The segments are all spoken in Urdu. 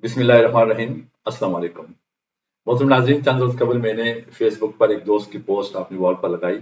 بسم اللہ الرحمن الرحیم۔ السلام علیکم محترم ناظرین، چند روز قبل میں نے فیس بک پر ایک دوست کی پوسٹ اپنی وال پر لگائی،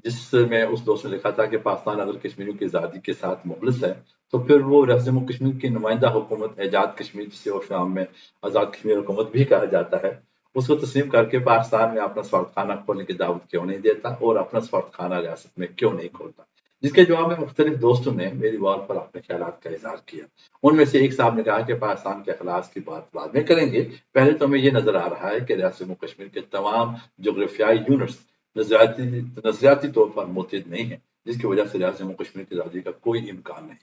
جس میں اس دوست نے لکھا تھا کہ پاکستان اگر کشمیریوں کی آزادی کے ساتھ مخلص ہے تو پھر وہ ریاست جموں کشمیر کی نمائندہ حکومت ایجاد کشمیر، جسے عرف عام میں آزاد کشمیر حکومت بھی کہا جاتا ہے، اس کو تسلیم کر کے پاکستان میں اپنا سفارتخانہ کھولنے کی دعوت کیوں نہیں دیتا اور اپنا سفارتخانہ ریاست میں کیوں نہیں کھولتا؟ جس کے جواب میں مختلف دوستوں نے میری وال پر اپنے خیالات کا اظہار کیا۔ ان میں سے ایک صاحب نے کہا کہ پاکستان کے اخلاص کی بات بعد میں کریں گے، پہلے تو ہمیں یہ نظر آ رہا ہے کہ ریاست جموں کشمیر کے تمام جغرافیائی یونٹس نظریاتی طور پر متحد نہیں ہیں، جس کی وجہ سے ریاست جموں کشمیر کی آزادی کا کوئی امکان نہیں۔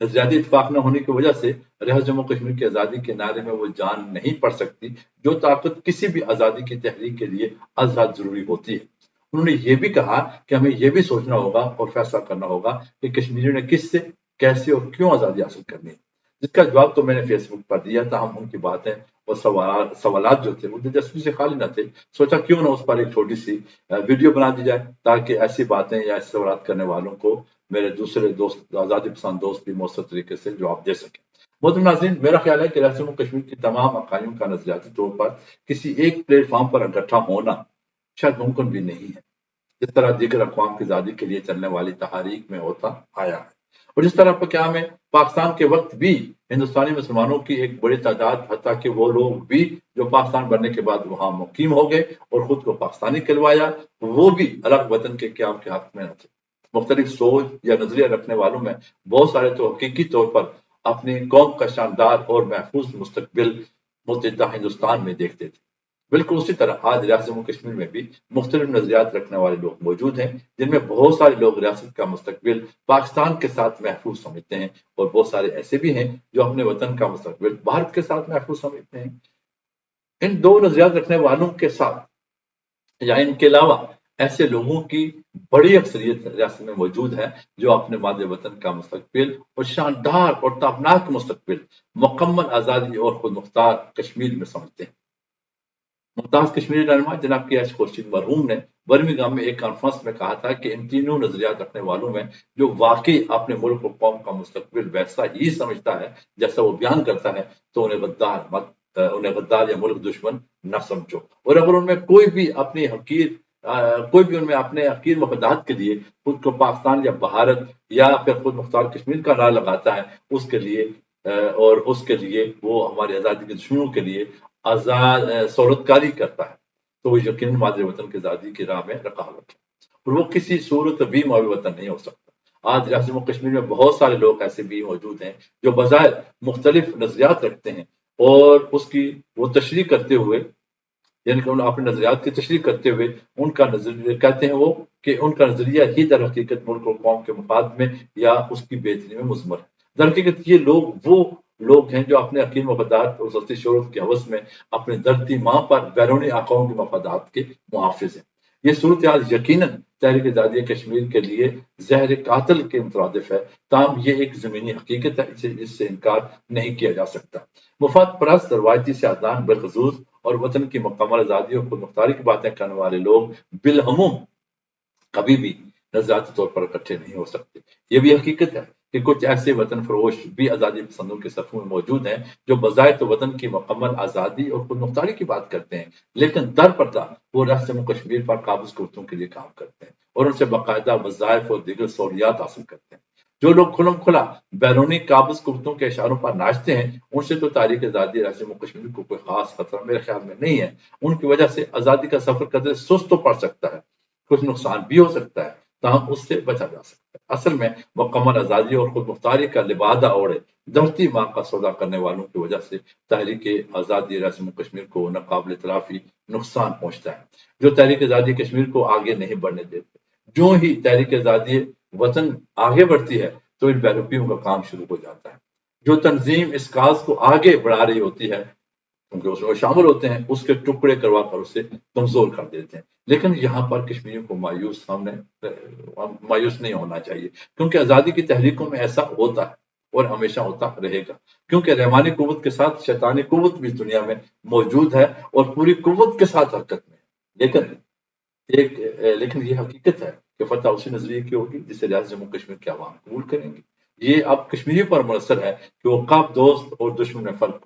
نظریاتی اتفاق نہ ہونے کی وجہ سے ریاست جموں کشمیر کی آزادی کے نعرے میں وہ جان نہیں پڑ سکتی جو طاقت کسی بھی آزادی کی تحریک کے لیے از حد ضروری ہوتی ہے۔ انہوں نے یہ بھی کہا کہ ہمیں یہ بھی سوچنا ہوگا اور فیصلہ کرنا ہوگا کہ کشمیریوں نے کس سے، کیسے اور کیوں آزادی حاصل کرنی ہے، جس کا جواب تو میں نے فیس بک پر دیا تھا۔ ہم ان کی باتیں اور سوالات جو تھے وہ دلچسپی سے خالی نہ تھے، سوچا کیوں نہ اس پر ایک چھوٹی سی ویڈیو بنا دی جائے تاکہ ایسی باتیں یا ایسے سوالات کرنے والوں کو میرے دوسرے دوست، آزادی پسند دوست بھی مؤثر طریقے سے جواب دے سکیں۔ محترم ناظرین، میرا خیال ہے کہ ریاست جموں کشمیر کی تمام اکائیوں کا نظریاتی طور پر کسی ایک پلیٹ فارم پر اکٹھا ہونا شاید ممکن بھی نہیں ہے، جس طرح دیگر اقوام کی آزادی کے لیے چلنے والی تحریک میں ہوتا آیا ہے، اور جس طرح کیا میں پاکستان کے وقت بھی ہندوستانی مسلمانوں کی ایک بڑی تعداد، حتیٰ کہ وہ لوگ بھی جو پاکستان بننے کے بعد وہاں مقیم ہو گئے اور خود کو پاکستانی کہلوایا، وہ بھی الگ وطن کے قیام کے حق میں نہ تھے۔ مختلف سوچ یا نظریہ رکھنے والوں میں بہت سارے تو حقیقی طور پر اپنی قوم کا شاندار اور محفوظ مستقبل متحدہ ہندوستان میں دیکھتے تھے۔ بالکل اسی طرح آج ریاست جموں کشمیر میں بھی مختلف نظریات رکھنے والے لوگ موجود ہیں، جن میں بہت سارے لوگ ریاست کا مستقبل پاکستان کے ساتھ محفوظ سمجھتے ہیں، اور بہت سارے ایسے بھی ہیں جو اپنے وطن کا مستقبل بھارت کے ساتھ محفوظ سمجھتے ہیں۔ ان دو نظریات رکھنے والوں کے ساتھ یا ان کے علاوہ ایسے لوگوں کی بڑی اکثریت ریاست میں موجود ہے جو اپنے مادر وطن کا مستقبل اور شاندار اور تابناک مستقبل مکمل آزادی اور خود مختار کشمیر میں سمجھتے ہیں۔ ممتاز کشمیری رہنما جناب کے ایس خورشید مرحوم نے برمنگھم میں ایک کانفرنس میں کہا تھا کہ ان تینوں نظریات رکھنے والوں میں جو واقعی اپنے ملک اور قوم کا مستقبل ویسا ہی سمجھتا ہے جیسا وہ بیان کرتا ہے، تو انہیں غدار یا ملک دشمن نہ سمجھو، اور اگر ان میں کوئی بھی ان میں اپنے حقیر مفادات کے لیے خود کو پاکستان یا بھارت یا پھر خود مختار کشمیر کا نعرہ لگاتا ہے، اس کے لیے وہ ہماری آزادی کے دشمنوں کے لیے آزاد سہولت کاری کرتا ہے، تو وہ یقیناً مادر وطن کی آزادی کی راہ میں رکاوٹ ہے، اور وہ کسی صورت بھی ماوی وطن نہیں ہو سکتا۔ آج ریاست جموں کشمیر میں بہت سارے لوگ ایسے بھی موجود ہیں جو بظاہر مختلف نظریات رکھتے ہیں، اور اس کی وہ تشریح کرتے ہوئے، یعنی کہ اپنے نظریات کی تشریح کرتے ہوئے ان کا نظریہ کہتے ہیں وہ کہ ان کا نظریہ ہی در حقیقت ملک اور قوم کے مفاد میں یا اس کی بہتری میں مضمر ہے۔ در حقیقت یہ وہ لوگ ہیں جو اپنے حقیر مفادات اور سستی شہرت کے حوث میں اپنے دھرتی ماں پر بیرونی آقاؤں کے مفادات کے محافظ ہیں۔ یہ صورتحال یقیناً تحریک آزادی کشمیر کے لیے زہر قاتل کے مترادف ہے، تاہم یہ ایک زمینی حقیقت ہے، اس سے انکار نہیں کیا جا سکتا۔ مفاد پرست روایتی سیاستدان بالخصوص اور وطن کی مکمل آزادی اور خود مختاری کی باتیں کرنے والے لوگ بالعموم کبھی بھی نظریاتی طور پر اکٹھے نہیں ہو سکتے۔ یہ بھی حقیقت ہے کہ کچھ ایسے وطن فروش بھی آزادی پسندوں کے صفوں میں موجود ہیں جو بظاہر تو وطن کی مکمل آزادی اور خود مختاری کی بات کرتے ہیں، لیکن در پردہ وہ ریاست جموں کشمیر پر قابض قوتوں کے لیے کام کرتے ہیں اور ان سے باقاعدہ وظائف اور دیگر سہولیات حاصل کرتے ہیں۔ جو لوگ کھلم کھلا بیرونی قابض قوتوں کے اشاروں پر ناچتے ہیں، ان سے تو تاریخ آزادی ریاست جموں کشمیر کو کوئی خاص خطرہ میرے خیال میں نہیں ہے۔ ان کی وجہ سے آزادی کا سفر قدرے سست تو پڑ سکتا ہے، کچھ نقصان بھی ہو سکتا ہے، تاہم اس سے بچا جا سکتا ہے۔ اصل میں مکمل آزادی اور خود مختاری کا لبادہ اوڑھے دھرتی ماں کا سودا کرنے والوں کی وجہ سے تحریک آزادی ریاست جموں کشمیر کو ناقابل تلافی نقصان پہنچتا ہے، جو تحریک آزادی کشمیر کو آگے نہیں بڑھنے دیتے۔ جو ہی تحریک آزادی وطن آگے بڑھتی ہے تو ان بیروپیوں کا کام شروع ہو جاتا ہے۔ جو تنظیم اس کاز کو آگے بڑھا رہی ہوتی ہے، کیونکہ اس میں شامل ہوتے ہیں، اس کے ٹکڑے کروا کر اسے کمزور کر دیتے ہیں۔ لیکن یہاں پر کشمیریوں کو مایوس نہیں ہونا چاہیے، کیونکہ آزادی کی تحریکوں میں ایسا ہوتا ہے اور ہمیشہ ہوتا رہے گا، کیونکہ رحمانی قوت کے ساتھ شیطانی قوت بھی دنیا میں موجود ہے اور پوری قوت کے ساتھ حرکت میں ہے۔ لیکن یہ حقیقت ہے کہ فتح اسی نظریے کی ہوگی جسے ریاست جموں کشمیر کے عوام قبول کریں گے۔ یہ اب کشمیریوں پر منحصر ہے کہ وہ کب دوست اور دشمن میں فرق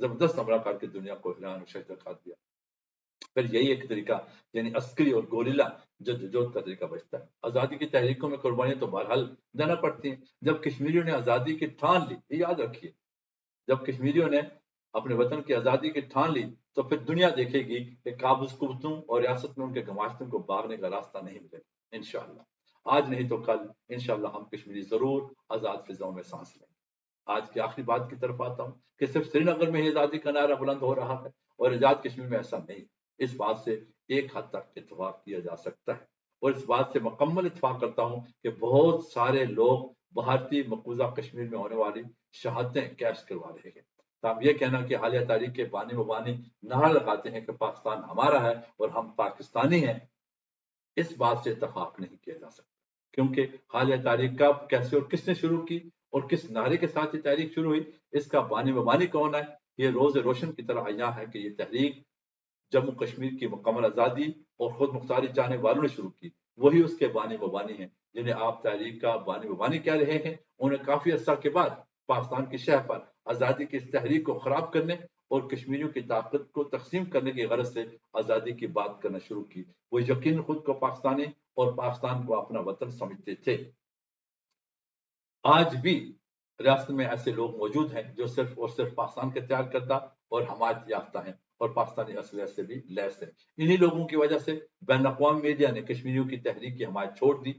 زبردست حملہ کر کے دنیا کو حیران و شہر کھا دیا. پھر یہی ایک طریقہ یعنی عسکری اور گوریلا جدوجہد کا طریقہ بچتا ہے. آزادی کی تحریکوں میں قربانیاں تو بہرحال دینا پڑتی ہیں. جب کشمیریوں نے آزادی کی ٹھان لی، یہ یاد رکھیے، جب کشمیریوں نے اپنے وطن کی آزادی کی ٹھان لی تو پھر دنیا دیکھے گی کہ قابض قوتوں اور ریاست میں ان کے گماشتوں کو بھاگنے کا راستہ نہیں ملے گا انشاءاللہ. آج نہیں تو کل انشاءاللہ ہم کشمیری ضرور آزاد فضاؤں میں سانس لیں گے. آج کی آخری بات کی طرف آتا ہوں کہ صرف سری نگر میں ہی آزادی کا نعرہ بلند ہو رہا ہے اور آزاد کشمیر میں ایسا نہیں. اس بات سے ایک حد تک اتفاق کیا جا سکتا ہے اور اس بات سے مکمل اتفاق کرتا ہوں کہ بہت سارے لوگ بھارتی مقبوضہ کشمیر میں ہونے والی شہادتیں کیش کروا رہے ہیں. تب یہ کہنا کہ حالیہ تاریخ کے بانی مبانی نعرہ لگاتے ہیں کہ پاکستان ہمارا ہے اور ہم پاکستانی ہیں، اس بات سے اتفاق نہیں کیا جا سکتا. کیونکہ حالیہ تاریخ کب، کیسے اور کس نے شروع کی اور کس نعرے کے ساتھ یہ تحریک شروع ہوئی، اس کا بانی مبانی کون ہے، یہ روز روشن کی طرح عیاں ہے کہ یہ تحریک جموں کشمیر کی مکمل آزادی اور خود مختاری چاہنے والوں نے شروع کی. وہی اس کے بانی مبانی ہیں جنہیں آپ تحریک کا بانی مبانی کہہ رہے ہیں. انہیں کافی عرصہ کے بعد پاکستان کی شہر پر آزادی کی اس تحریک کو خراب کرنے اور کشمیریوں کی طاقت کو تقسیم کرنے کی غرض سے آزادی کی بات کرنا شروع کی. وہ یقین خود کو پاکستانی اور پاکستان کو اپنا وطن سمجھتے تھے. آج بھی ریاست میں ایسے لوگ موجود ہیں جو صرف اور صرف پاکستان کے تیار کردہ اور حمایت یافتہ ہیں اور پاکستانی اصلیت سے بھی لیس ہیں. انہی لوگوں کی وجہ سے بین الاقوامی میڈیا نے کشمیریوں کی تحریک کی حمایت چھوڑ دی.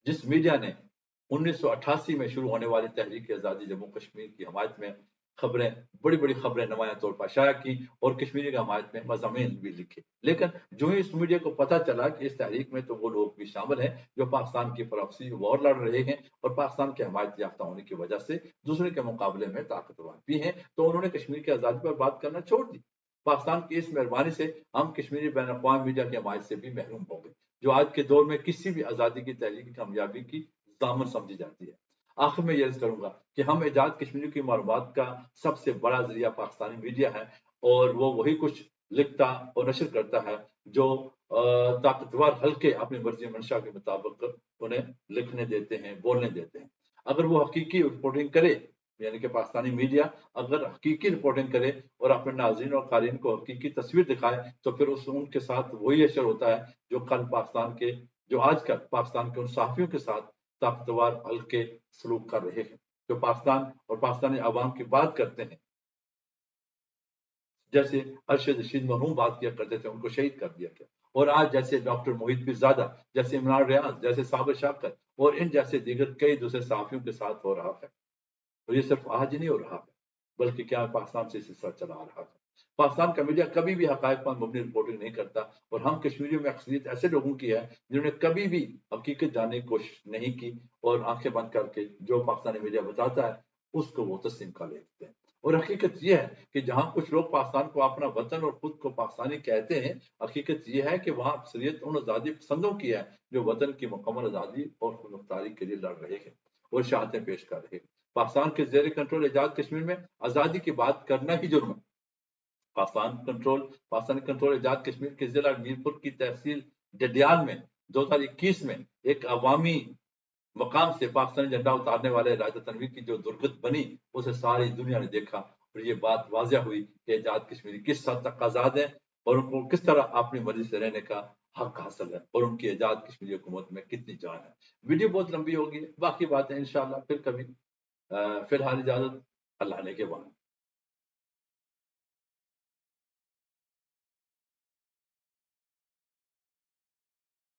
جس میڈیا نے 1988 میں شروع ہونے والی تحریک آزادی جموں کشمیر کی حمایت میں خبریں، بڑی بڑی خبریں نمایاں طور پر شائع کی اور کشمیری کی حمایت میں مضامین بھی لکھے، لیکن جو ہی اس میڈیا کو پتہ چلا کہ اس تحریک میں تو وہ لوگ بھی شامل ہیں جو پاکستان کی پراکسی وار لڑ رہے ہیں اور پاکستان کے حمایت یافتہ ہونے کی وجہ سے دوسرے کے مقابلے میں طاقتور بھی ہیں، تو انہوں نے کشمیر کی آزادی پر بات کرنا چھوڑ دی. پاکستان کی اس مہربانی سے ہم کشمیری بین الاقوامی میڈیا کی حمایت سے بھی محروم ہو گئے، جو آج کے دور میں کسی بھی آزادی کی تحریک کی کامیابی کی ضامن سمجھی جاتی ہے. آخر میں یہ عرض کروں گا کہ ہم ایجاد کشمیریوں کی معلومات کا سب سے بڑا ذریعہ پاکستانی میڈیا ہے اور وہ وہی کچھ لکھتا اور نشر کرتا ہے جو طاقتور حلقے اپنی مرضی منشا کے مطابق انہیں لکھنے دیتے ہیں، بولنے دیتے ہیں. اگر وہ حقیقی رپورٹنگ کرے، یعنی کہ پاکستانی میڈیا اگر حقیقی رپورٹنگ کرے اور اپنے ناظرین اور قارئین کو حقیقی تصویر دکھائے تو پھر ان کے ساتھ وہی اشر ہوتا ہے جو آج کل پاکستان کے ان صحافیوں کے ساتھ طاقتور حلقے سلوک کر رہے ہیں جو پاکستان اور پاکستانی عوام کی بات کرتے ہیں. جیسے ارشد رشید مرحوم بات کیا کرتے تھے، ان کو شہید کر دیا گیا، اور آج جیسے ڈاکٹر محیط پیرزادہ، جیسے عمران ریاض، جیسے صابر شاکر اور ان جیسے دیگر کئی دوسرے صحافیوں کے ساتھ ہو رہا ہے. اور یہ صرف آج ہی نہیں ہو رہا ہے بلکہ کیا پاکستان سے سلسلہ چلا آ رہا ہے. پاکستان کا میڈیا کبھی بھی حقائق پر مبنی رپورٹنگ نہیں کرتا اور ہم کشمیریوں میں اکثریت ایسے لوگوں کی ہے جنہوں نے کبھی بھی حقیقت جاننے کی کوشش نہیں کی اور آنکھیں بند کر کے جو پاکستانی میڈیا بتاتا ہے اس کو وہ تسلیم کر لیتے ہیں. اور حقیقت یہ ہے کہ جہاں کچھ لوگ پاکستان کو اپنا وطن اور خود کو پاکستانی کہتے ہیں، حقیقت یہ ہے کہ وہاں اکثریت ان آزادی پسندوں کی ہے جو وطن کی مکمل آزادی اور خود مختاری کے لیے لڑ رہے ہیں اور شہادتیں پیش کر رہے ہیں. پاکستان کے زیر کنٹرول ایجاد کشمیر میں آزادی کی بات کرنا ہی جرم ہے. پاکستانی کنٹرول ایجاد کشمیر کے ضلع میرپور کی تحصیل ڈڈیال میں 2021 میں ایک عوامی مقام سے پاکستانی جھنڈا اتارنے والے راجہ تنویر کی جو درگت بنی اسے ساری دنیا نے دیکھا اور یہ بات واضح ہوئی کہ ایجاد کشمیری کس حد تک آزاد ہے اور ان کو کس طرح اپنی مرضی سے رہنے کا حق حاصل ہے اور ان کی ایجاد کشمیری حکومت میں کتنی جان ہے. ویڈیو بہت لمبی ہوگی، باقی باتیں انشاءاللہ پھر کبھی. فی الحال اجازت، اللہ نے کے بعد.